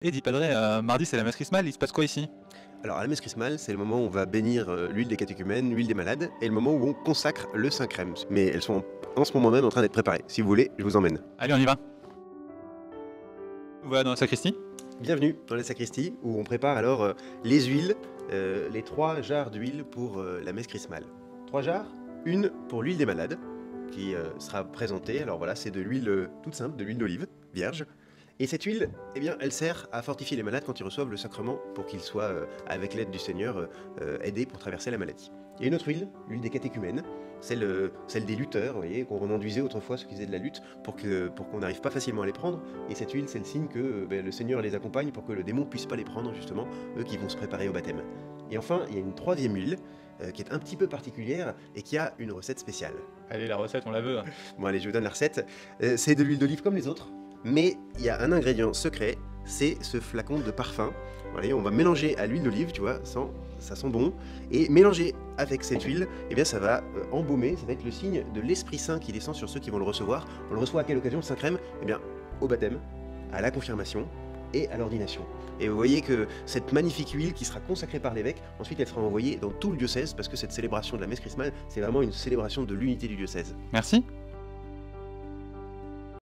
Et dit Padre, mardi c'est la messe chrismale, il se passe quoi ici? Alors à la messe chrismale, c'est le moment où on va bénir l'huile des catéchumènes, l'huile des malades, et le moment où on consacre le Saint-Crème. Mais elles sont en ce moment même en train d'être préparées. Si vous voulez, je vous emmène. Allez, on y va. Voilà dans la sacristie. Bienvenue dans la sacristie, où on prépare alors les huiles, les 3 jarres d'huile pour la messe chrismale. 3 jarres, une pour l'huile des malades, qui sera présentée. Alors voilà, c'est de l'huile toute simple, de l'huile d'olive, vierge. Et cette huile, eh bien, elle sert à fortifier les malades quand ils reçoivent le sacrement pour qu'ils soient, avec l'aide du Seigneur, aidés pour traverser la maladie. Il y a une autre huile, l'huile des catéchumènes, celle des lutteurs, vous voyez, qu'on enduisait autrefois ceux qui faisaient de la lutte pour qu'on n'arrive pas facilement à les prendre. Et cette huile, c'est le signe que le Seigneur les accompagne pour que le démon puisse pas les prendre, justement, eux qui vont se préparer au baptême. Et enfin, il y a une 3e huile, qui est un petit peu particulière et qui a une recette spéciale. Allez, la recette, on la veut. Bon allez, je vous donne la recette. C'est de l'huile d'olive comme les autres, mais il y a un ingrédient secret, c'est ce flacon de parfum. Voilà, on va mélanger à l'huile d'olive, tu vois, ça sent bon, et mélanger avec cette huile, eh bien ça va embaumer, ça va être le signe de l'Esprit Saint qui descend sur ceux qui vont le recevoir. On le reçoit à quelle occasion, le Saint-Crème? Eh bien, au baptême, à la confirmation et à l'ordination. Et vous voyez que cette magnifique huile qui sera consacrée par l'évêque, ensuite elle sera envoyée dans tout le diocèse, parce que cette célébration de la messe chrismale, c'est vraiment une célébration de l'unité du diocèse. Merci.